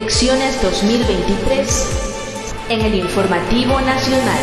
Elecciones 2023 en el Informativo Nacional.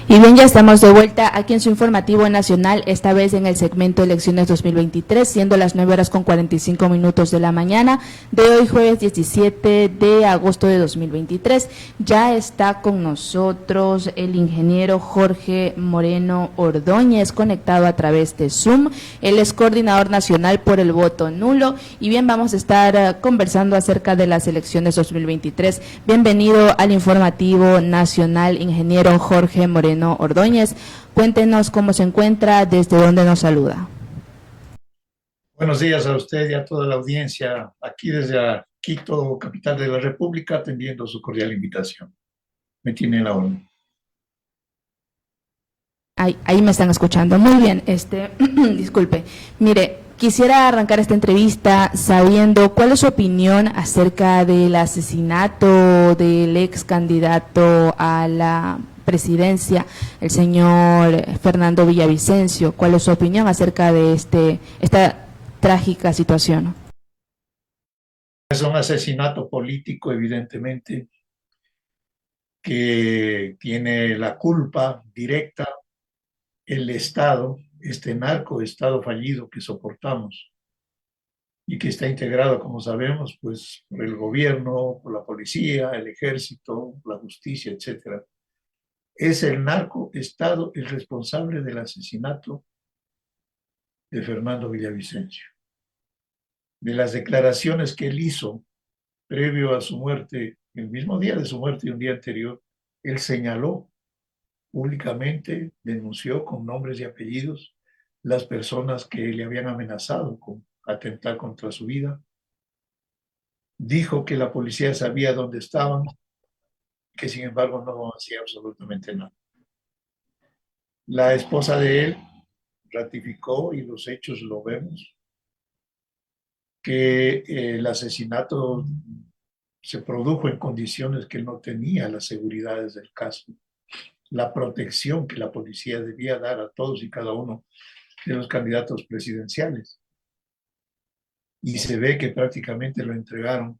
Y bien, ya estamos de vuelta aquí en su Informativo Nacional, esta vez en el segmento Elecciones 2023, siendo las 9:45 de la mañana de hoy, jueves 17 de agosto de 2023. Ya está con nosotros el ingeniero Jorge Moreno Ordóñez, conectado a través de Zoom. Él es coordinador nacional por el voto nulo. Y bien, vamos a estar conversando acerca de las elecciones 2023. Bienvenido al Informativo Nacional, ingeniero Jorge Moreno Ordóñez. Cuéntenos cómo se encuentra, desde dónde nos saluda. Buenos días a usted y a toda la audiencia, aquí desde Quito, capital de la República, atendiendo su cordial invitación. Me tiene en la orden. Ahí me están escuchando. Muy bien, disculpe. Mire, quisiera arrancar esta entrevista sabiendo cuál es su opinión acerca del asesinato del ex candidato a la presidencia, el señor Fernando Villavicencio. ¿Cuál es su opinión acerca de esta trágica situación? Es un asesinato político, evidentemente, que tiene la culpa directa el Estado, este narcoestado fallido que soportamos y que está integrado, como sabemos, pues por el gobierno, por la policía, el ejército, la justicia, etcétera. Es el narcoestado el responsable del asesinato de Fernando Villavicencio. De las declaraciones que él hizo previo a su muerte, el mismo día de su muerte y un día anterior, él señaló públicamente, denunció con nombres y apellidos las personas que le habían amenazado con atentar contra su vida. Dijo que la policía sabía dónde estaban, que sin embargo no hacía absolutamente nada. La esposa de él ratificó, y los hechos lo vemos, que el asesinato se produjo en condiciones que él no tenía las seguridades del caso, la protección que la policía debía dar a todos y cada uno de los candidatos presidenciales. Y se ve que prácticamente lo entregaron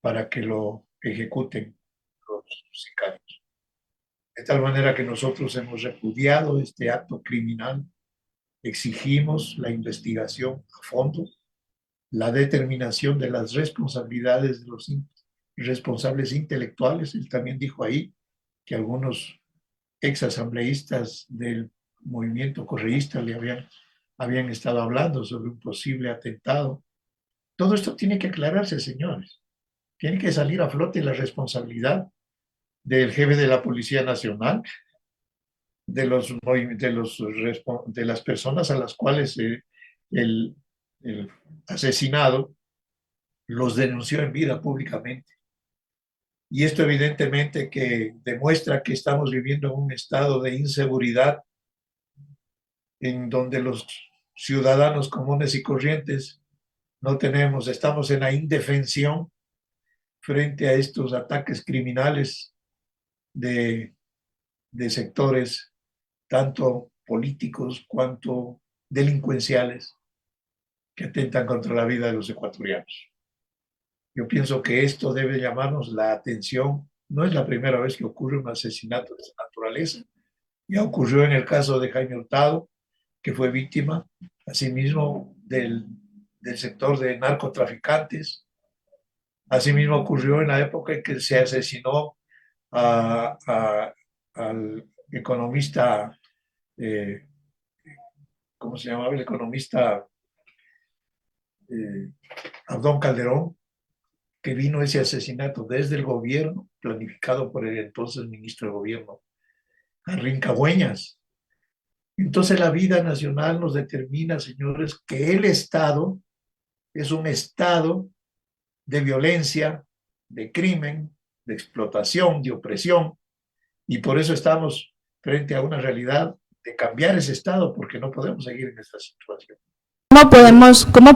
para que lo ejecuten los sicarios. De tal manera que nosotros hemos repudiado este acto criminal, exigimos la investigación a fondo, la determinación de las responsabilidades de los responsables intelectuales. Él también dijo ahí que algunos exasambleístas del movimiento correísta le habían estado hablando sobre un posible atentado. Todo esto tiene que aclararse, señores. Tiene que salir a flote la responsabilidad del jefe de la Policía Nacional, de las personas a las cuales el asesinado los denunció en vida públicamente. Y esto evidentemente que demuestra que estamos viviendo en un estado de inseguridad en donde los ciudadanos comunes y corrientes estamos en la indefensión frente a estos ataques criminales de sectores tanto políticos cuanto delincuenciales que atentan contra la vida de los ecuatorianos. Yo pienso que esto debe llamarnos la atención. No es la primera vez que ocurre un asesinato de esa naturaleza. Ya ocurrió en el caso de Jaime Hurtado, que fue víctima, asimismo, del sector de narcotraficantes. Asimismo ocurrió en la época en que se asesinó al economista, ¿cómo se llamaba? El economista Abdón Calderón, que vino ese asesinato desde el gobierno, planificado por el entonces ministro de gobierno, Henry Cabueñas. Entonces la vida nacional nos determina, señores, que el Estado es un estado de violencia, de crimen, de explotación, de opresión, y por eso estamos frente a una realidad de cambiar ese estado, porque no podemos seguir en esta situación. ¿Cómo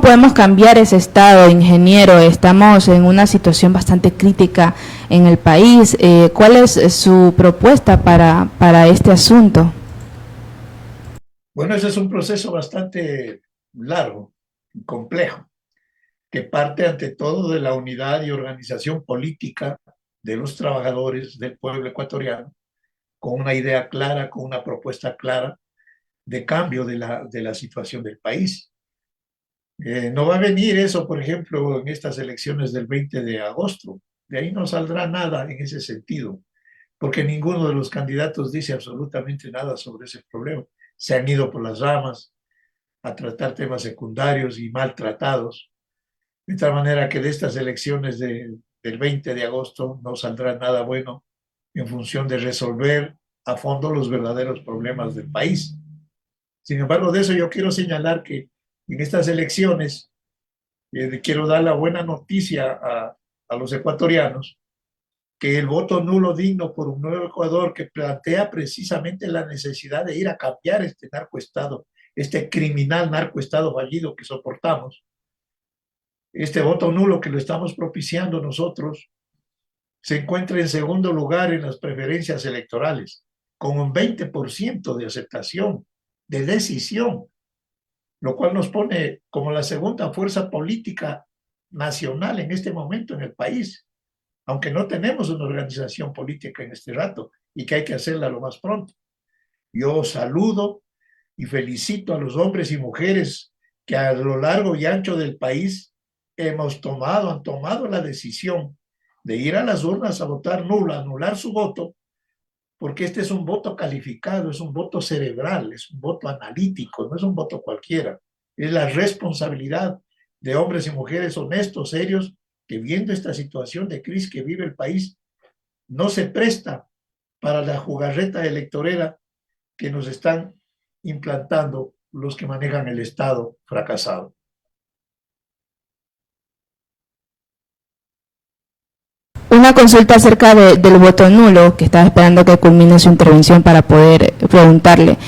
podemos cambiar ese estado, ingeniero? Estamos en una situación bastante crítica en el país. ¿Cuál es su propuesta para este asunto? Bueno, ese es un proceso bastante largo. complejo, que parte ante todo de la unidad y organización política de los trabajadores del pueblo ecuatoriano, con una idea clara, con una propuesta clara de cambio de la situación del país. No va a venir eso, por ejemplo, en estas elecciones del 20 de agosto. De ahí no saldrá nada en ese sentido, porque ninguno de los candidatos dice absolutamente nada sobre ese problema. Se han ido por las ramas a tratar temas secundarios y maltratados, de tal manera que de estas elecciones del 20 de agosto no saldrá nada bueno en función de resolver a fondo los verdaderos problemas del país. Sin embargo, de eso yo quiero señalar que en estas elecciones quiero dar la buena noticia a los ecuatorianos que el voto nulo digno por un nuevo Ecuador que plantea precisamente la necesidad de ir a cambiar este narcoestado, este criminal narcoestado fallido que soportamos, este voto nulo que lo estamos propiciando nosotros, se encuentra en segundo lugar en las preferencias electorales, con un 20% de aceptación, de decisión, lo cual nos pone como la segunda fuerza política nacional en este momento en el país, aunque no tenemos una organización política en este rato y que hay que hacerla lo más pronto. Yo saludo y felicito a los hombres y mujeres que a lo largo y ancho del país han tomado la decisión de ir a las urnas a votar nulo, a anular su voto, porque este es un voto calificado, es un voto cerebral, es un voto analítico, no es un voto cualquiera. Es la responsabilidad de hombres y mujeres honestos, serios, que viendo esta situación de crisis que vive el país, no se presta para la jugarreta electorera que nos están implantando los que manejan el Estado fracasado. Una consulta acerca del voto nulo, que estaba esperando que culmine su intervención para poder preguntarle.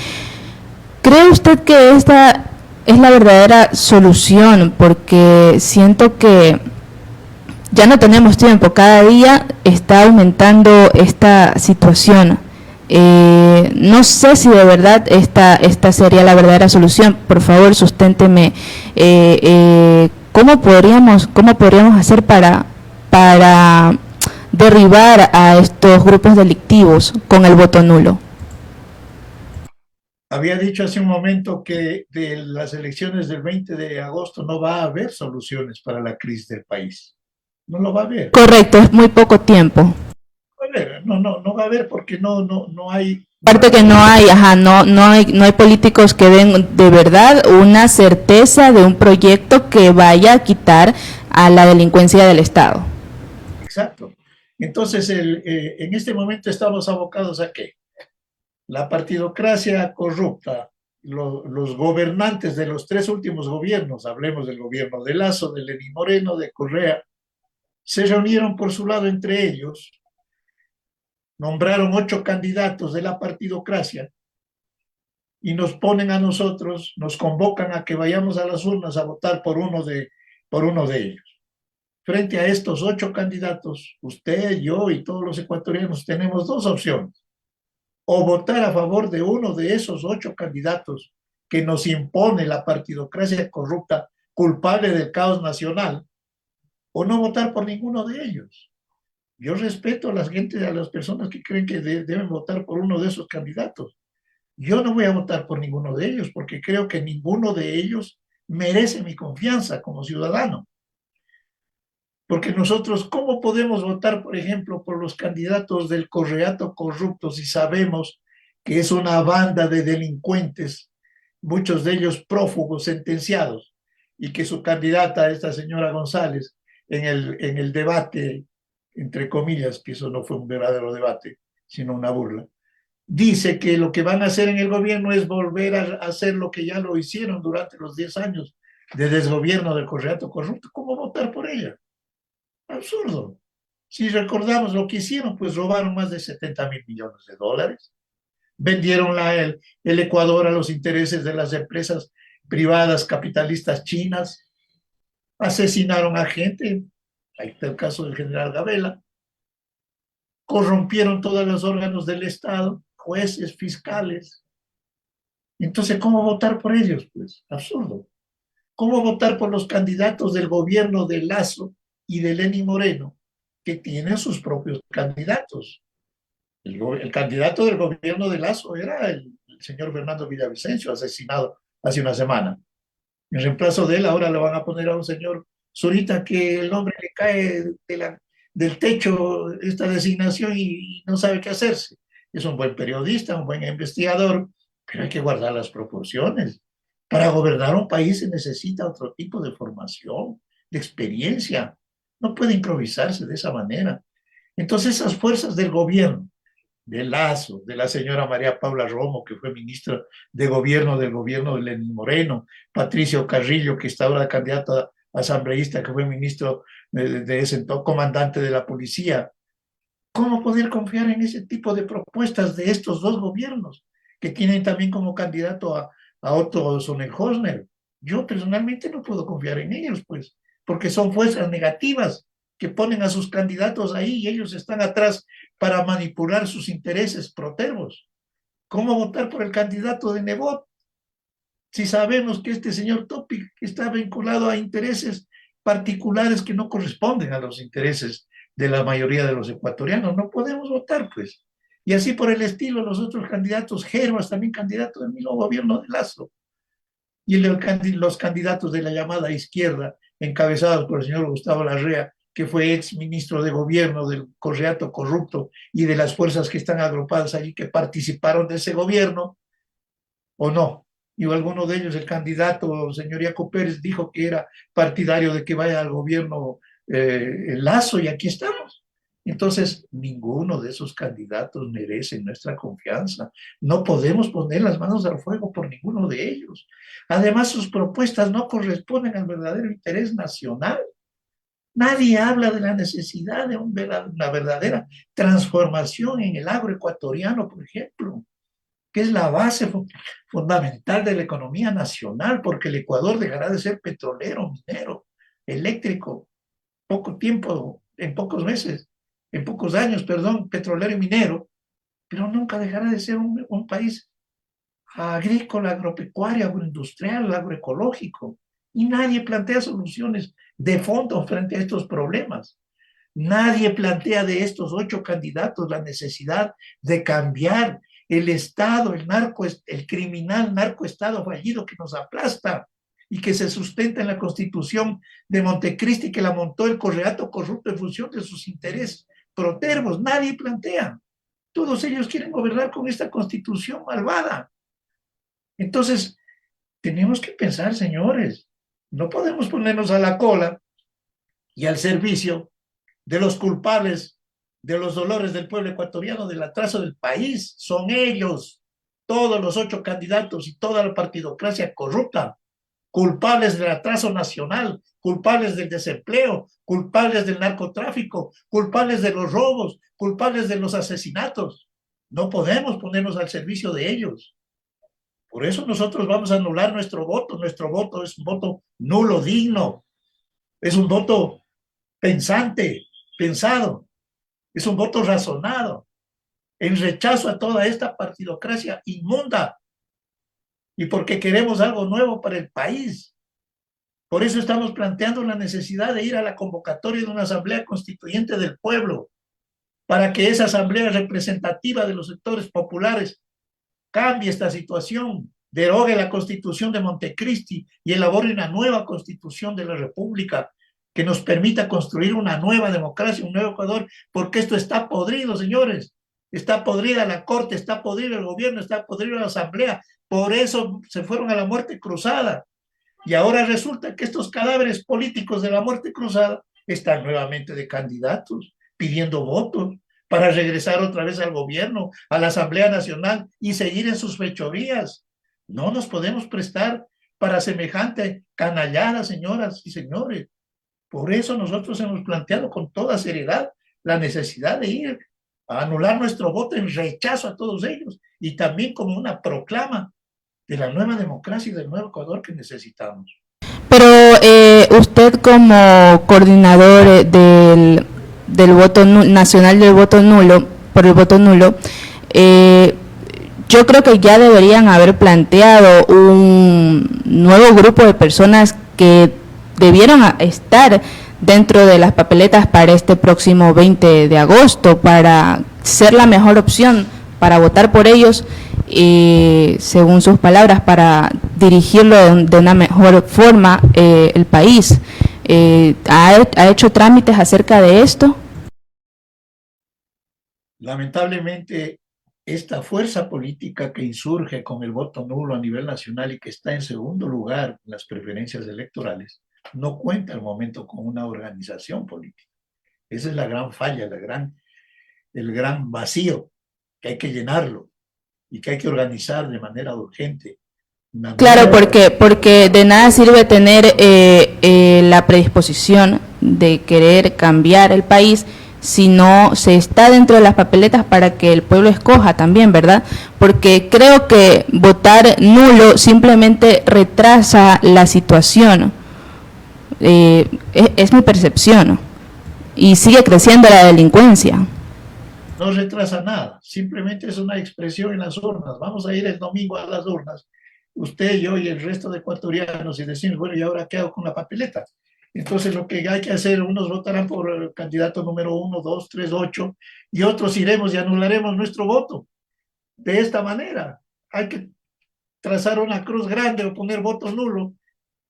¿Cree usted que esta es la verdadera solución? Porque siento que ya no tenemos tiempo, cada día está aumentando esta situación. No sé si de verdad esta sería la verdadera solución. Por favor, susténteme. ¿Cómo podríamos hacer para derribar a estos grupos delictivos con el voto nulo? Había dicho hace un momento que de las elecciones del 20 de agosto no va a haber soluciones para la crisis del país. No lo va a haber. Correcto, es muy poco tiempo. No va a haber porque no hay. Aparte que no hay, no hay políticos que den de verdad una certeza de un proyecto que vaya a quitar a la delincuencia del Estado. Exacto. Entonces, en este momento estamos abocados a ¿qué? La partidocracia corrupta, los gobernantes de los tres últimos gobiernos, hablemos del gobierno de Lasso, de Lenín Moreno, de Correa, se reunieron por su lado entre ellos, nombraron 8 candidatos de la partidocracia y nos ponen a nosotros, nos convocan a que vayamos a las urnas a votar por uno de ellos. Frente a estos 8 candidatos, usted, yo y todos los ecuatorianos tenemos 2 opciones. O votar a favor de uno de esos 8 candidatos que nos impone la partidocracia corrupta culpable del caos nacional, o no votar por ninguno de ellos. Yo respeto a las personas que creen que deben votar por uno de esos candidatos. Yo no voy a votar por ninguno de ellos porque creo que ninguno de ellos merece mi confianza como ciudadano. Porque nosotros, ¿cómo podemos votar, por ejemplo, por los candidatos del Correato corrupto si sabemos que es una banda de delincuentes, muchos de ellos prófugos sentenciados, y que su candidata, esta señora González, en el debate, entre comillas, que eso no fue un verdadero debate, sino una burla, dice que lo que van a hacer en el gobierno es volver a hacer lo que ya lo hicieron durante los 10 años de desgobierno del Correato corrupto? ¿Cómo votar por ella? Absurdo. Si recordamos lo que hicieron, pues robaron más de 70.000 millones de dólares, vendieron el Ecuador a los intereses de las empresas privadas capitalistas chinas, asesinaron a gente, ahí está el caso del general Gabela, corrompieron todos los órganos del Estado, jueces, fiscales. Entonces, ¿cómo votar por ellos? Pues absurdo. ¿Cómo votar por los candidatos del gobierno de Lasso y de Lenín Moreno, que tienen sus propios candidatos? El candidato del gobierno de Lasso era el señor Fernando Villavicencio, asesinado hace una semana. En reemplazo de él, ahora le van a poner a un señor Zurita que el hombre le cae del techo esta designación y no sabe qué hacerse. Es un buen periodista, un buen investigador, pero hay que guardar las proporciones. Para gobernar un país se necesita otro tipo de formación, de experiencia. No puede improvisarse de esa manera. Entonces, esas fuerzas del gobierno, de Lasso, de la señora María Paula Romo, que fue ministra de gobierno del gobierno de Lenín Moreno, Patricio Carrillo, que está ahora candidato a asambleísta, que fue ministro de ese entonces, comandante de la policía. ¿Cómo poder confiar en ese tipo de propuestas de estos dos gobiernos, que tienen también como candidato a Otto Sonnenhorstner? Yo personalmente no puedo confiar en ellos, pues, porque son fuerzas negativas que ponen a sus candidatos ahí y ellos están atrás para manipular sus intereses protervos. ¿Cómo votar por el candidato de Nebot si sabemos que este señor Topic está vinculado a intereses particulares que no corresponden a los intereses de la mayoría de los ecuatorianos? No podemos votar, pues. Y así por el estilo, los otros candidatos, Gervas, también candidato del mismo gobierno de Lasso, y los candidatos de la llamada izquierda, encabezados por el señor Gustavo Larrea, que fue ex ministro de gobierno del Correato corrupto y de las fuerzas que están agrupadas allí que participaron de ese gobierno, ¿o no? Y alguno de ellos, el candidato, el señor Iaco Pérez, dijo que era partidario de que vaya al gobierno Lasso, y aquí estamos. Entonces, ninguno de esos candidatos merece nuestra confianza. No podemos poner las manos al fuego por ninguno de ellos. Además, sus propuestas no corresponden al verdadero interés nacional. Nadie habla de la necesidad de una verdadera transformación en el agroecuatoriano, por ejemplo, que es la base fundamental de la economía nacional, porque el Ecuador dejará de ser petrolero, minero, eléctrico, poco tiempo, en pocos meses, en pocos años, perdón, petrolero y minero, pero nunca dejará de ser un país agrícola, agropecuario, agroindustrial, agroecológico. Y nadie plantea soluciones de fondo frente a estos problemas. Nadie plantea de estos 8 candidatos la necesidad de cambiar el Estado, el criminal narcoestado fallido que nos aplasta y que se sustenta en la Constitución de Montecristi, que la montó el Correato corrupto en función de sus intereses protervos. Nadie plantea. Todos ellos quieren gobernar con esta Constitución malvada. Entonces, tenemos que pensar, señores, no podemos ponernos a la cola y al servicio de los culpables de los dolores del pueblo ecuatoriano, del atraso del país. Son ellos, todos los 8 candidatos y toda la partidocracia corrupta, culpables del atraso nacional, culpables del desempleo, culpables del narcotráfico, culpables de los robos, culpables de los asesinatos. No podemos ponernos al servicio de ellos. Por eso nosotros vamos a anular nuestro voto. Nuestro voto es un voto nulo, digno. Es un voto pensante, pensado. Es un voto razonado, en rechazo a toda esta partidocracia inmunda y porque queremos algo nuevo para el país. Por eso estamos planteando la necesidad de ir a la convocatoria de una asamblea constituyente del pueblo, para que esa asamblea representativa de los sectores populares cambie esta situación, derogue la Constitución de Montecristi y elabore una nueva Constitución de la República que nos permita construir una nueva democracia, un nuevo Ecuador, porque esto está podrido, señores. Está podrida la Corte, está podrido el gobierno, está podrido la Asamblea. Por eso se fueron a la muerte cruzada. Y ahora resulta que estos cadáveres políticos de la muerte cruzada están nuevamente de candidatos, pidiendo votos para regresar otra vez al gobierno, a la Asamblea Nacional y seguir en sus fechorías. No nos podemos prestar para semejante canallada, señoras y señores. Por eso nosotros hemos planteado con toda seriedad la necesidad de ir a anular nuestro voto en rechazo a todos ellos y también como una proclama de la nueva democracia y del nuevo Ecuador que necesitamos. Pero usted como coordinador del voto nacional del voto nulo, por el voto nulo, yo creo que ya deberían haber planteado un nuevo grupo de personas que debieron estar dentro de las papeletas para este próximo 20 de agosto, para ser la mejor opción, para votar por ellos, según sus palabras, para dirigirlo de una mejor forma el país. ¿Ha hecho trámites acerca de esto? Lamentablemente, esta fuerza política que insurge con el voto nulo a nivel nacional y que está en segundo lugar en las preferencias electorales, no cuenta al momento con una organización política. Esa es la gran falla, el gran vacío que hay que llenarlo y que hay que organizar de manera urgente. Claro, porque de nada sirve tener la predisposición de querer cambiar el país si no se está dentro de las papeletas para que el pueblo escoja también, ¿verdad? Porque creo que votar nulo simplemente retrasa la situación. Es mi percepción. Y sigue creciendo la delincuencia. No retrasa nada, simplemente es una expresión en las urnas. Vamos a ir el domingo a las urnas, usted, yo y el resto de ecuatorianos, y decimos, bueno, ¿y ahora qué hago con la papeleta? Entonces lo que hay que hacer, unos votarán por el candidato número 1, 2, 3, 8, y otros iremos y anularemos nuestro voto. De esta manera, hay que trazar una cruz grande o poner voto nulo,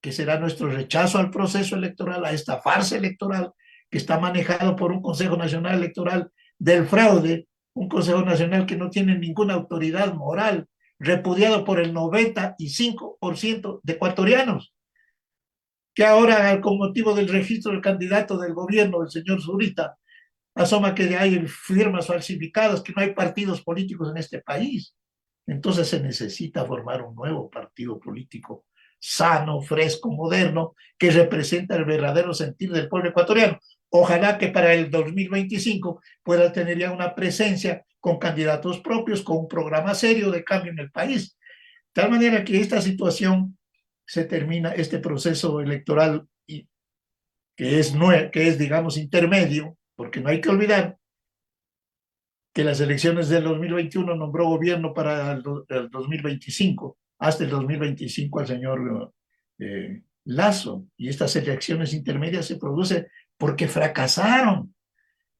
que será nuestro rechazo al proceso electoral, a esta farsa electoral que está manejado por un Consejo Nacional Electoral del fraude, un Consejo Nacional que no tiene ninguna autoridad moral, repudiado por el 95% de ecuatorianos, que ahora con motivo del registro del candidato del gobierno, el señor Zurita, asoma que hay firmas falsificadas, que no hay partidos políticos en este país. Entonces se necesita formar un nuevo partido político sano, fresco, moderno, que representa el verdadero sentir del pueblo ecuatoriano. Ojalá que para el 2025 pueda tener ya una presencia con candidatos propios, con un programa serio de cambio en el país. De tal manera que esta situación se termina, este proceso electoral que es, digamos, intermedio, porque no hay que olvidar que las elecciones del 2021 nombró gobierno para el 2025, hasta el 2025 al señor Lazo, y estas elecciones intermedias se producen porque fracasaron.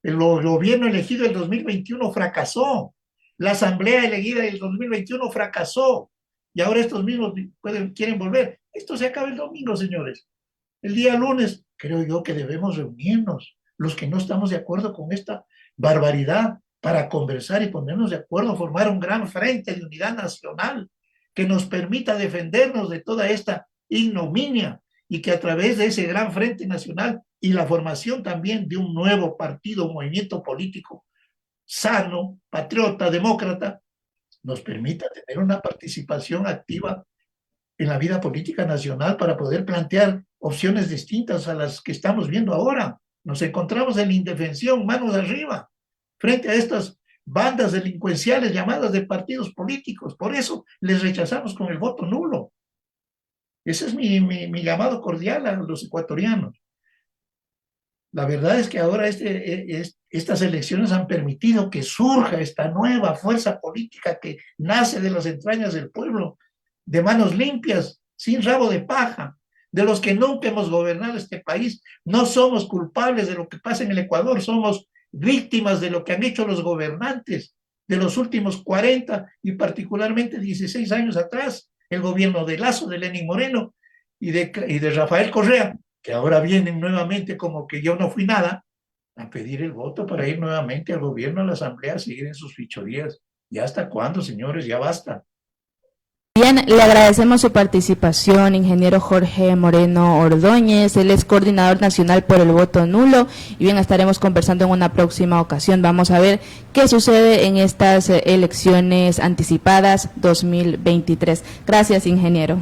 El gobierno elegido el 2021 fracasó, la asamblea elegida el 2021 fracasó, y ahora estos mismos quieren volver. Esto se acaba el domingo, señores. El día lunes, creo yo que debemos reunirnos, los que no estamos de acuerdo con esta barbaridad, para conversar y ponernos de acuerdo, formar un gran frente de unidad nacional que nos permita defendernos de toda esta ignominia, y que a través de ese gran frente nacional y la formación también de un nuevo partido, un movimiento político sano, patriota, demócrata, nos permita tener una participación activa en la vida política nacional para poder plantear opciones distintas a las que estamos viendo ahora. Nos encontramos en la indefensión, manos arriba, frente a estas bandas delincuenciales llamadas de partidos políticos. Por eso les rechazamos con el voto nulo. Ese es mi llamado cordial a los ecuatorianos. La verdad es que ahora estas elecciones han permitido que surja esta nueva fuerza política que nace de las entrañas del pueblo, de manos limpias, sin rabo de paja, de los que nunca hemos gobernado este país. No somos culpables de lo que pasa en el Ecuador, somos víctimas de lo que han hecho los gobernantes de los últimos 40 y particularmente 16 años atrás, el gobierno de Lazo, de Lenín Moreno y de Rafael Correa, que ahora vienen nuevamente como que yo no fui nada, a pedir el voto para ir nuevamente al gobierno, a la asamblea, a seguir en sus fichorías. ¿Y hasta cuándo, señores? Ya basta. Bien, le agradecemos su participación, ingeniero Jorge Moreno Ordóñez. Él es coordinador nacional por el voto nulo, y bien, estaremos conversando en una próxima ocasión. Vamos a ver qué sucede en estas elecciones anticipadas 2023. Gracias, ingeniero.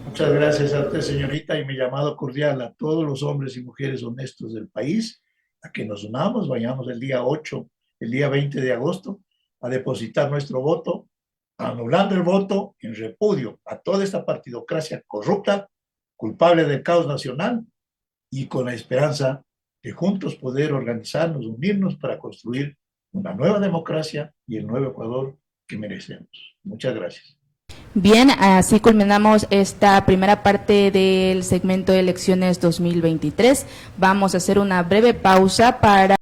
Muchas gracias a usted, señorita, y mi llamado cordial a todos los hombres y mujeres honestos del país, a que nos unamos, vayamos el día 8, el día 20 de agosto, a depositar nuestro voto, anulando el voto en repudio a toda esta partidocracia corrupta, culpable del caos nacional, y con la esperanza de juntos poder organizarnos, unirnos para construir una nueva democracia y el nuevo Ecuador que merecemos. Muchas gracias. Bien, así culminamos esta primera parte del segmento de elecciones 2023. Vamos a hacer una breve pausa para